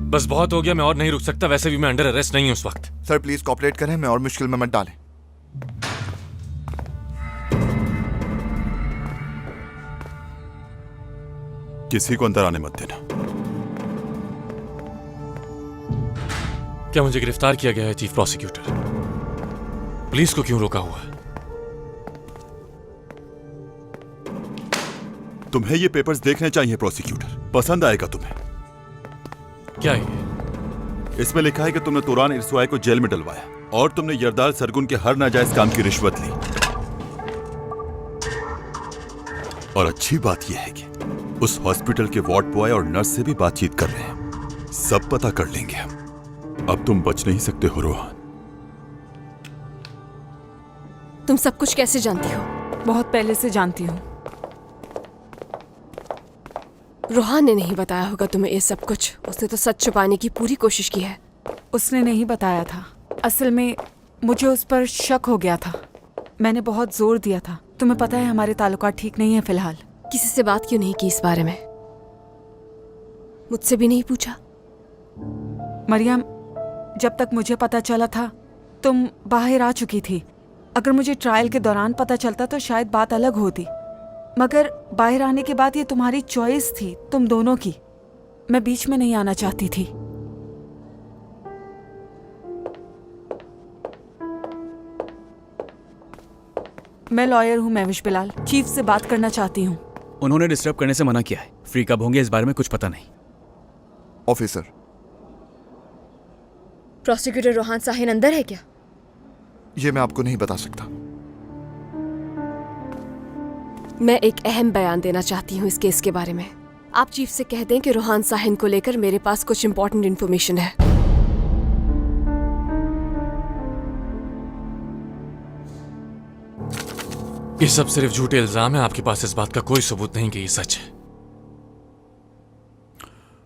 बस बहुत हो गया, मैं और नहीं रुक सकता। वैसे भी मैं अंडर अरेस्ट नहीं हूं उस वक्त। सर प्लीज कोऑपरेट करें, मैं और मुश्किल में मत डालें। किसी को अंदर आने मत देना। क्या मुझे गिरफ्तार किया गया है चीफ प्रोसिक्यूटर? पुलिस को क्यों रोका हुआ है? तुम्हें ये पेपर्स देखने चाहिए प्रोसिक्यूटर, पसंद आएगा तुम्हें। क्या है? इसमें लिखा है कि तुमने तुरान इरसवाई को जेल में डलवाया और तुमने यरदाल सरगुन के हर नाजायज काम की रिश्वत ली। और अच्छी बात यह है कि उस हॉस्पिटल के वार्ड बॉय और नर्स से भी बातचीत कर रहे हैं। सब पता कर लेंगे हम। अब तुम बच नहीं सकते हो रोहान। तुम सब कुछ कैसे जानती हो? बहुत पहले से जानती हूँ। रोहान ने नहीं बताया होगा तुम्हें ये सब कुछ। उसने तो सच छुपाने की पूरी कोशिश की है। उसने नहीं बताया था। असल में मुझे उस पर शक हो गया था। मैंने बहुत जोर दिया था। तुम्हें पता है हमारे ताल्लुकात ठीक नहीं है फिलहाल। किसी से बात क्यों नहीं की इस बारे में? मुझसे भी नहीं पूछा? मरियम, जब तक मुझे पता चला था तुम बाहर आ चुकी थी। अगर मुझे ट्रायल के दौरान पता चलता तो शायद बात अलग होती, मगर बाहर आने के बाद ये तुम्हारी चॉइस थी, तुम दोनों की। मैं बीच में नहीं आना चाहती थी। मैं लॉयर हूँ महविश बिलाल, चीफ से बात करना चाहती हूँ। उन्होंने डिस्टर्ब करने से मना किया है। फ्री कब होंगे इस बारे में कुछ पता नहीं। ऑफिसर, प्रोसिक्यूटर रोहान साहिन अंदर है क्या? ये मैं आपको नहीं बता सकता। मैं एक अहम बयान देना चाहती हूँ इस केस के बारे में। आप चीफ से कह दें कि रोहान साहिन को लेकर मेरे पास कुछ इंपॉर्टेंट इन्फॉर्मेशन है। ये सब सिर्फ झूठे इल्जाम है। आपके पास इस बात का कोई सबूत नहीं कि ये सच है।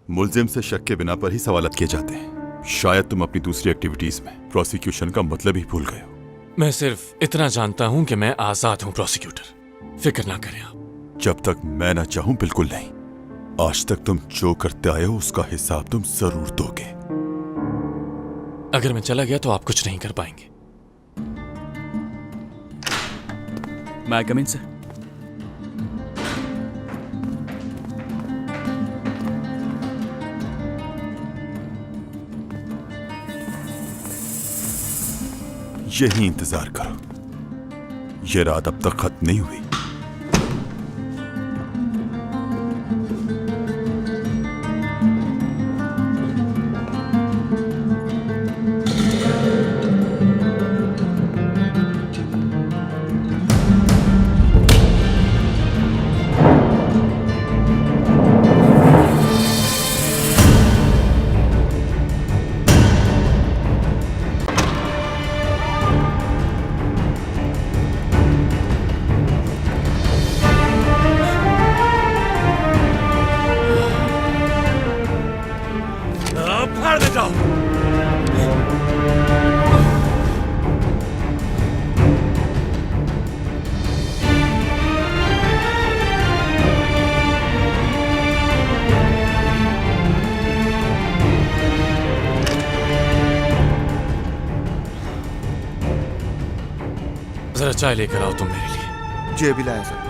मुल्जिम से शक के बिना पर ही सवालत किए जाते हैं। शायद तुम अपनी दूसरी एक्टिविटीज में प्रोसिक्यूशन का मतलब ही भूल गए हो। मैं सिर्फ इतना जानता हूं कि मैं आजाद हूं प्रोसिक्यूटर। फिक्र ना करें आप। जब तक मैं ना चाहूं बिल्कुल नहीं। आज तक तुम जो करते आए हो उसका हिसाब तुम जरूर दोगे। अगर मैं चला गया तो आप कुछ नहीं कर पाएंगे। मैं कम इन सर। यही इंतजार करो। ये रात अब तक खत्म नहीं हुई। जरा चाय लेकर आओ तुम मेरे लिए। जी अभी लाया सर।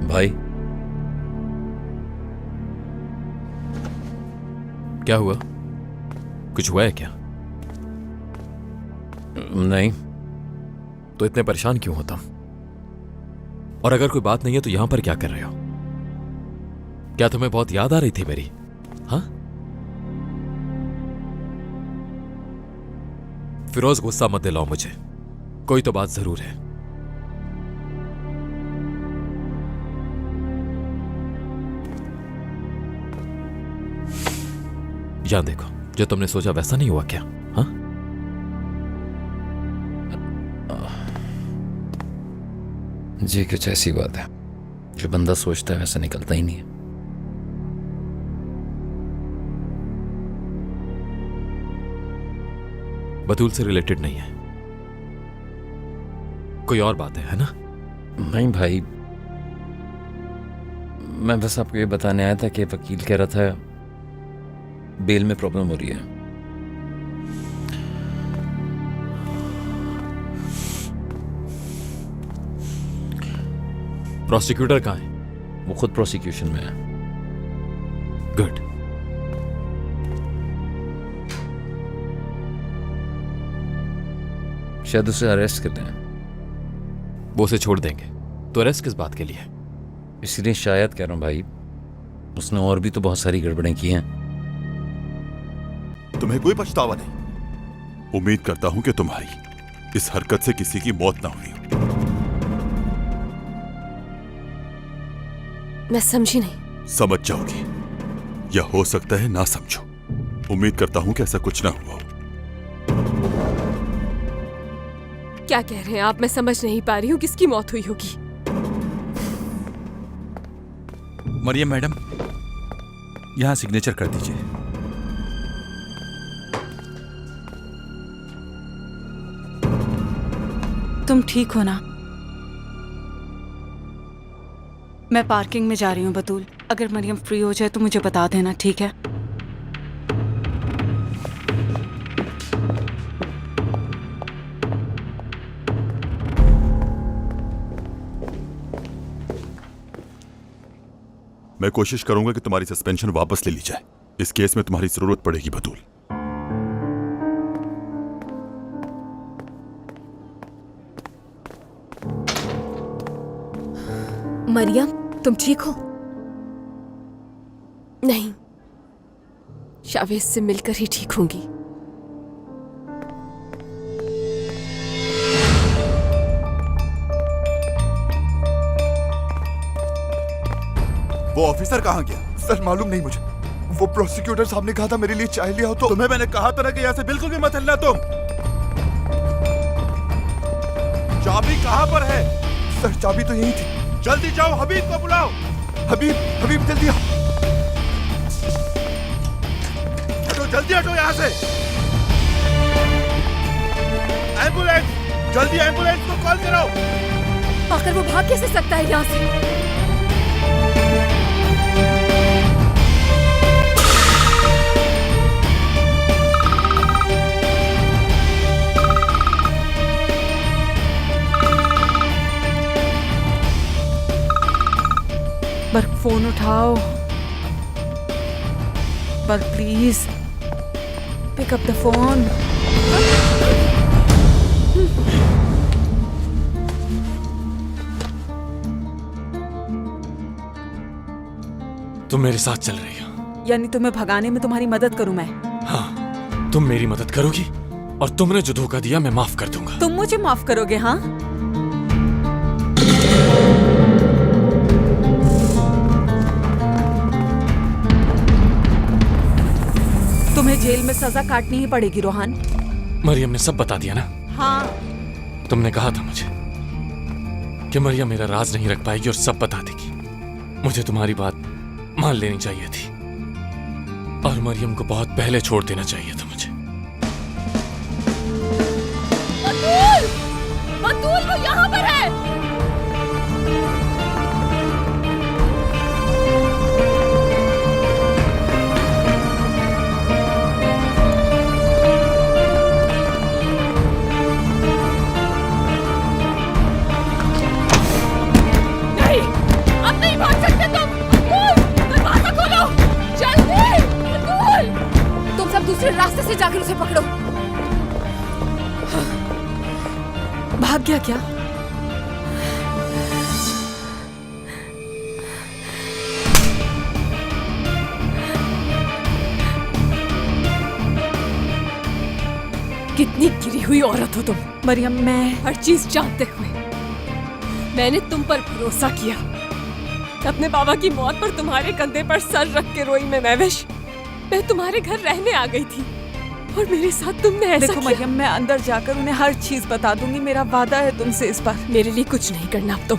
भाई क्या हुआ? कुछ हुआ है क्या? नहीं। तो इतने परेशान क्यों होता? और अगर कोई बात नहीं है तो यहां पर क्या कर रहे हो? क्या तुम्हें बहुत याद आ रही थी मेरी? हाँ? फिरोज गुस्सा मत दिलाओ मुझे, कोई तो बात जरूर है। यहां देखो, जो तुमने सोचा वैसा नहीं हुआ क्या? हाँ, जी कुछ ऐसी बात है, जो बंदा सोचता है वैसा निकलता ही नहीं है। बतूल से रिलेटेड नहीं है, कोई और बात है ना? नहीं भाई, मैं बस आपको ये बताने आया था कि वकील कह रहा था बेल में प्रॉब्लम हो रही है। प्रोसिक्यूटर कहाँ है? वो खुद प्रोसिक्यूशन में है। गुड। शायद उसे अरेस्ट कर लें। वो उसे छोड़ देंगे तो अरेस्ट किस बात के लिए? इसलिए शायद कह रहा हूं भाई, उसने और भी तो बहुत सारी गड़बड़ें की हैं। तुम्हें कोई पछतावा नहीं। उम्मीद करता हूं कि तुम्हारी इस हरकत से किसी की मौत ना हुई हो। मैं समझी नहीं। समझ जाओगी, या हो सकता है ना समझो। उम्मीद करता हूं कि ऐसा कुछ ना हुआ हो। क्या कह रहे हैं आप? मैं समझ नहीं पा रही हूँ। किसकी मौत हुई होगी? मरियम मैडम, यहां सिग्नेचर कर दीजिए। तुम ठीक हो ना? मैं पार्किंग में जा रही हूँ बतूल। अगर मरियम फ्री हो जाए तो मुझे बता देना, ठीक है? मैं कोशिश करूंगा कि तुम्हारी सस्पेंशन वापस ले ली जाए। इस केस में तुम्हारी जरूरत पड़ेगी बतूल। मरियम, तुम ठीक हो? नहीं, शावेज से मिलकर ही ठीक होंगी। वो ऑफिसर कहाँ गया? सर मालूम नहीं मुझे। वो प्रोसिक्यूटर साहब ने कहा था मेरे लिए चाय लिया हो तो। तुम्हें मैंने कहा था ना कि यहाँ से बिल्कुल भी मत हिलना तुम। चाबी कहाँ पर है? सर चाबी तो यही थी। जल्दी जाओ, हबीब को बुलाओ। हबीब, हबीब जल्दी आओ। हटो, जल्दी हटो यहाँ से। एम्बुलेंस, जल्दी एम्बुलेंस को कॉल करो। आखिर वो भाग कैसे सकता है यहाँ से? बर्क, फोन उठाओ। Burke please pick up the phone. तुम मेरे साथ चल रही हो? यानी तुम्हें भगाने में तुम्हारी मदद करूं मैं? हाँ, तुम मेरी मदद करोगी और तुमने जो धोखा दिया मैं माफ कर दूंगा। तुम मुझे माफ करोगे? हाँ, तुम्हें जेल में सजा काटनी ही पड़ेगी रोहान। मरियम ने सब बता दिया ना? हाँ, तुमने कहा था मुझे कि मरियम मेरा राज नहीं रख पाएगी और सब बता देगी। मुझे तुम्हारी बात मान लेनी चाहिए थी और मरियम को बहुत पहले छोड़ देना चाहिए था मुझे। बतूल! बतूल, वो यहाँ पर है। दूसरे रास्ते से जाकर उसे पकड़ो। भाग गया क्या? कितनी गिरी हुई औरत हो तुम। मरियम, मैं हर चीज जानते हुए मैंने तुम पर भरोसा किया। अपने बाबा की मौत पर तुम्हारे कंधे पर सर रख के रोई महविश। मैं तुम्हारे घर रहने आ गई थी और मेरे साथ तुमने ऐसा देखो किया। मरियम, मैं अंदर जाकर उन्हें हर चीज बता दूंगी। मेरा वादा है तुमसे इस बार। मेरे लिए कुछ नहीं करना अब तुम।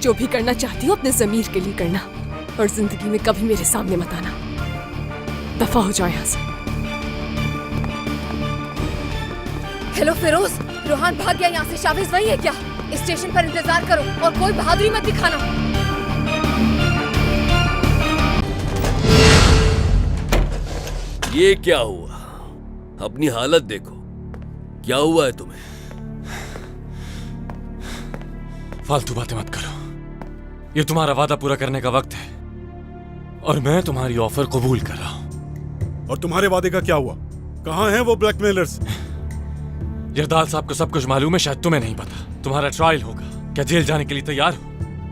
जो भी करना चाहती हो अपने जमीर के लिए करना, और जिंदगी में कभी मेरे सामने मत आना। दफा हो जाओ यहाँ से। हेलो फिरोज, रोहान भाग गया यहाँ से। शाविज वही है क्या? स्टेशन पर इंतजार करो और कोई बहादुरी मत दिखाना। ये क्या हुआ? अपनी हालत देखो, क्या हुआ है तुम्हें? फालतू बातें मत करो। ये तुम्हारा वादा पूरा करने का वक्त है और मैं तुम्हारी ऑफर कबूल कर रहा हूं। और तुम्हारे वादे का क्या हुआ? कहाँ हैं वो ब्लैकमेलर्स? जरदाल साहब को सब कुछ मालूम है, शायद तुम्हें नहीं पता। तुम्हारा ट्रायल होगा। क्या जेल जाने के लिए तैयार हो?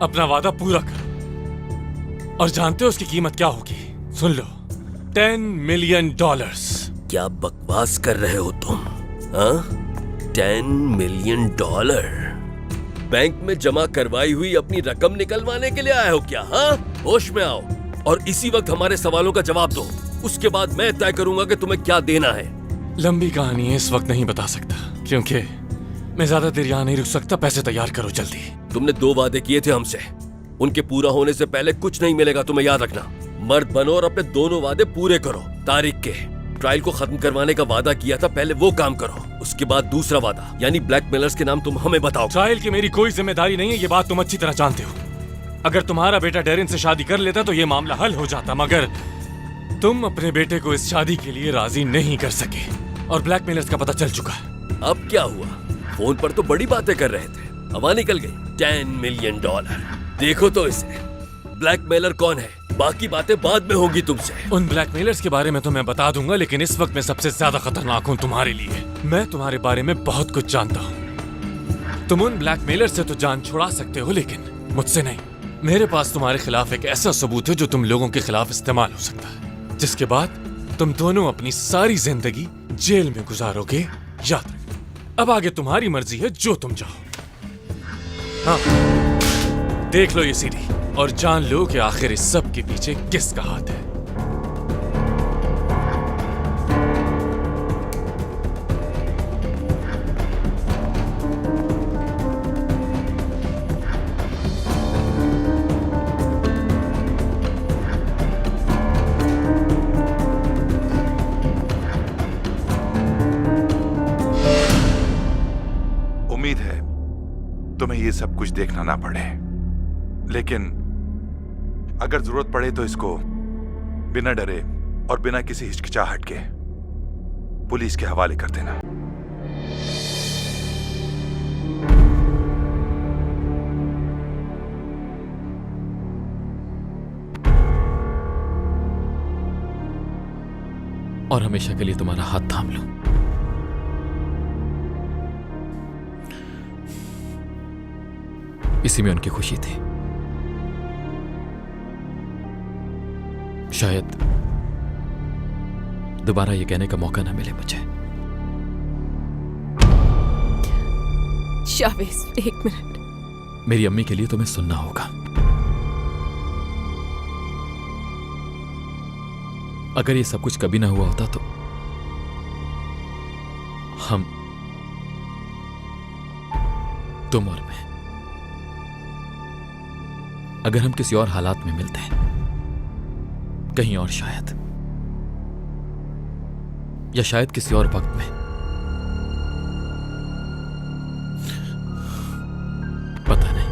अपना वादा पूरा करो। और जानते हो उसकी कीमत क्या होगी? सुन लो, $10 मिलियन। क्या बकवास कर रहे हो तुम? हाँ? $10 मिलियन? बैंक में जमा करवाई हुई अपनी रकम निकलवाने के लिए आए हो क्या? हाँ? होश में आओ और इसी वक्त हमारे सवालों का जवाब दो। उसके बाद मैं तय करूंगा कि तुम्हें क्या देना है। लंबी कहानी है, इस वक्त नहीं बता सकता क्योंकि मैं ज्यादा देर यहाँ नहीं रुक सकता। पैसे तैयार करो जल्दी। तुमने 2 वादे किए थे हमसे, उनके पूरा होने से पहले कुछ नहीं मिलेगा, तुम्हें याद रखना। मर्द बनो और अपने दोनों वादे पूरे करो। तारीख के ट्रायल को खत्म करवाने का वादा किया था, पहले वो काम करो। उसके बाद दूसरा वादा, यानी ब्लैकमेलर्स के नाम तुम हमें बताओ। ट्रायल की मेरी कोई जिम्मेदारी नहीं है, ये बात तुम अच्छी तरह जानते हो। अगर तुम्हारा बेटा डेरिन से शादी कर लेता तो ये मामला हल हो जाता, मगर तुम अपने बेटे को इस शादी के लिए राजी नहीं कर सके और ब्लैकमेलर्स का पता चल चुका है। अब क्या हुआ? फोन पर तो बड़ी बातें कर रहे थे, हवा निकल गई। $10 मिलियन। देखो तो इसे, ब्लैकमेलर कौन है? बाकी बातें बाद में होगी तुमसे। उन ब्लैकमेलर्स के बारे में तो मैं बता दूंगा, लेकिन इस वक्त मैं सबसे ज्यादा खतरनाक हूँ तुम्हारे लिए। मैं तुम्हारे बारे में बहुत कुछ जानता हूँ। तुम उन ब्लैकमेलर्स से तो जान छुड़ा सकते हो, लेकिन मुझसे नहीं। मेरे पास तुम्हारे खिलाफ एक ऐसा सबूत है जो तुम लोगों के खिलाफ इस्तेमाल हो सकता है, जिसके बाद तुम दोनों अपनी सारी जिंदगी जेल में गुजारोगे। याद रखना। अब आगे तुम्हारी मर्जी है, जो तुम चाहो। हाँ, देख लो ये सीडी और जान लो कि आखिर इस सब के पीछे किसका हाथ है। उम्मीद है तुम्हें ये सब कुछ देखना ना पड़े, लेकिन अगर जरूरत पड़े तो इसको बिना डरे और बिना किसी हिचकिचाहट के पुलिस के हवाले कर देना। और हमेशा के लिए तुम्हारा हाथ थाम लूं। इसी में उनकी खुशी थी। शायद दोबारा ये कहने का मौका ना मिले मुझे। शाविज, 1 मिनट। मेरी अम्मी के लिए तुम्हें सुनना होगा। अगर ये सब कुछ कभी ना हुआ होता तो हम, तुम और मैं, अगर हम किसी और हालात में मिलते हैं, कहीं और शायद, या शायद किसी और वक्त में, पता नहीं।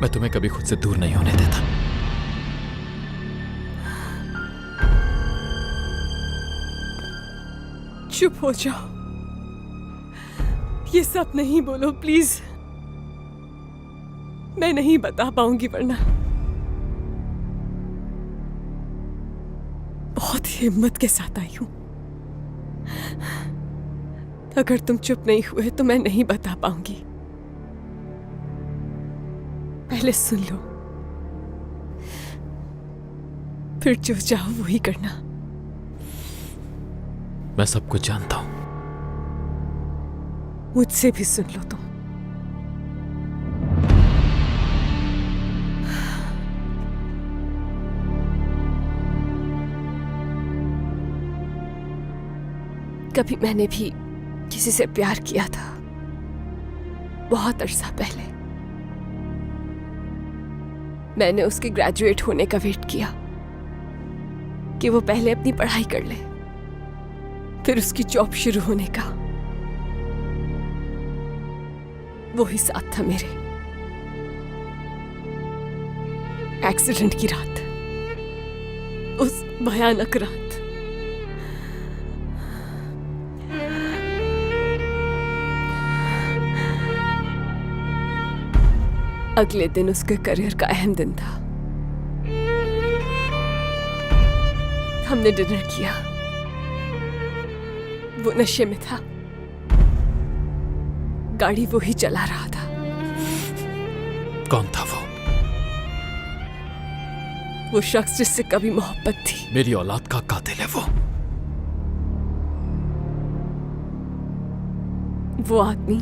मैं तुम्हें कभी खुद से दूर नहीं होने देता। चुप हो जाओ, ये सब नहीं बोलो प्लीज। मैं नहीं बता पाऊंगी, वरना बहुत हिम्मत के साथ आई हूं। अगर तुम चुप नहीं हुए तो मैं नहीं बता पाऊंगी। पहले सुन लो, फिर जो चाहो वही करना। मैं सब कुछ जानता हूं। मुझसे भी सुन लो तुम। कभी मैंने भी किसी से प्यार किया था, बहुत अरसा पहले। मैंने उसके ग्रेजुएट होने का वेट किया कि वो पहले अपनी पढ़ाई कर ले, फिर उसकी जॉब शुरू होने का। वो ही साथ था मेरे। एक्सीडेंट की रात, उस भयानक रात। अगले दिन उसके करियर का अहम दिन था। हमने डिनर किया। वो नशे में था। गाड़ी वो ही चला रहा था। कौन था वो? वो शख्स जिससे कभी मोहब्बत थी। मेरी औलाद का कातिल है वो। वो आदमी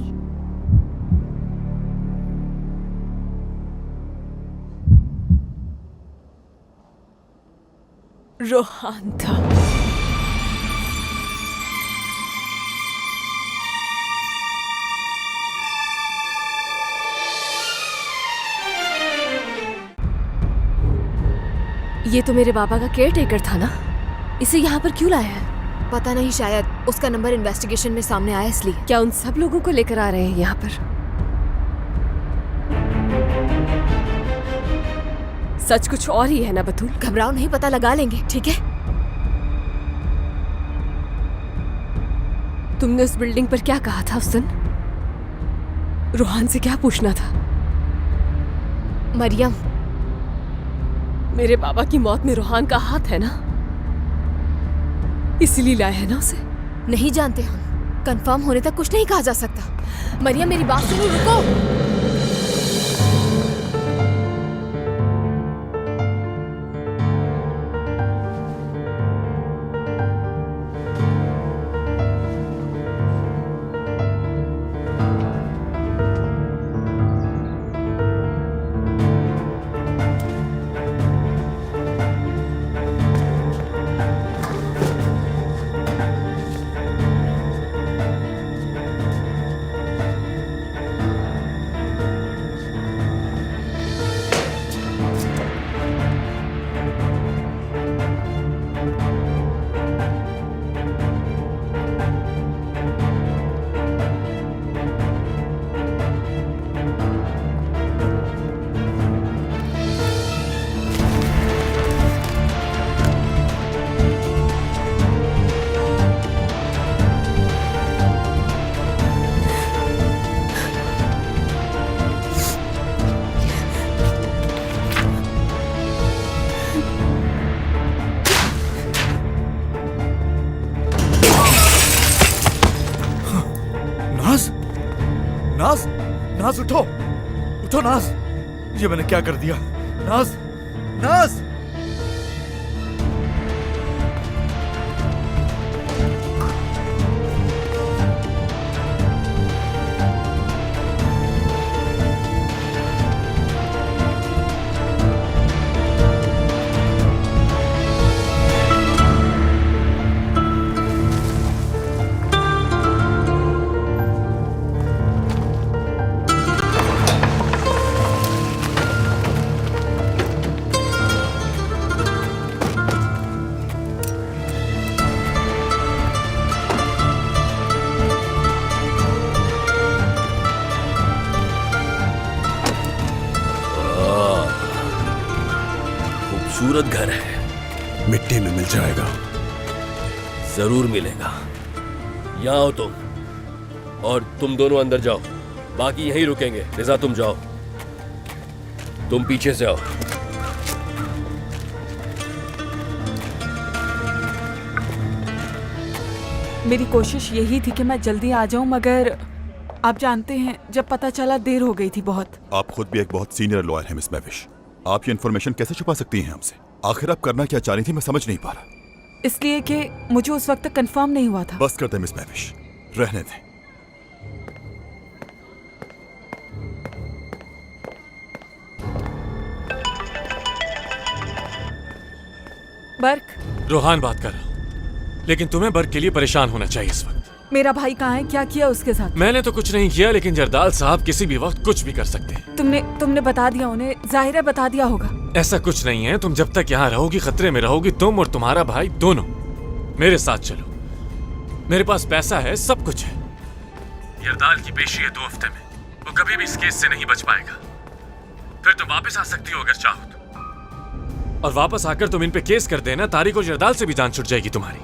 रोहान था। ये तो मेरे बाबा का केयर टेकर था ना? इसे यहाँ पर क्यों लाया है? पता नहीं, शायद उसका नंबर इन्वेस्टिगेशन में सामने आया इसलिए। क्या उन सब लोगों को लेकर आ रहे हैं यहाँ पर? सच कुछ और ही है ना बतूल? घबराओ नहीं, पता लगा लेंगे, ठीक है? तुमने उस बिल्डिंग पर क्या कहा था उस दिन? रोहान से क्या पूछना था? मरियम, मेरे बाबा की मौत में रोहान का हाथ है ना? इसलिए लाया है ना उसे? नहीं जानते हम। कंफर्म होने तक कुछ नहीं कहा जा सकता। मरियम मेरी बात सुनो, रुको। नाज, नाज उठो, उठो नाज। ये मैंने क्या कर दिया? नाज, नाज। खूबसूरत घर है। मिट्टी में मिल जाएगा। जरूर मिलेगा। यहाँ आओ तुम, और तुम दोनों अंदर जाओ, बाकी यहीं रुकेंगे। रिजा तुम जाओ, तुम पीछे से आओ। मेरी कोशिश यही थी कि मैं जल्दी आ जाऊं, मगर आप जानते हैं जब पता चला देर हो गई थी बहुत। आप खुद भी एक बहुत सीनियर लॉयर हैं मिस मैविश। आप ये इन्फॉर्मेशन कैसे छुपा सकती हैं हमसे? आखिर आप करना क्या चाह रही थी मैं समझ नहीं पा रहा। इसलिए कि मुझे उस वक्त तक कंफर्म नहीं हुआ था। बस कर दे मिस महविश, रहने दे। बर्क, रोहान बात कर रहा हूं, लेकिन तुम्हें बर्क के लिए परेशान होना चाहिए इस वक्त। मेरा भाई कहाँ है? क्या किया उसके साथ? मैंने तो कुछ नहीं किया, लेकिन जरदाल साहब किसी भी वक्त कुछ भी कर सकते हैं। तुमने बता दिया उन्हें? जाहिर है बता दिया होगा। ऐसा कुछ नहीं है। तुम जब तक यहाँ रहोगी खतरे में रहोगी, तुम और तुम्हारा भाई दोनों। मेरे साथ चलो, मेरे पास पैसा है, सब कुछ है। यरदाल की पेशी है 2 हफ्ते में, वो कभी भी इस केस से नहीं बच पाएगा। फिर तुम वापस आ सकती हो अगर चाहो तो, और वापस आकर तुम इन पे केस कर देना, तारिक और यरदाल से भी जान छुट जाएगी तुम्हारी।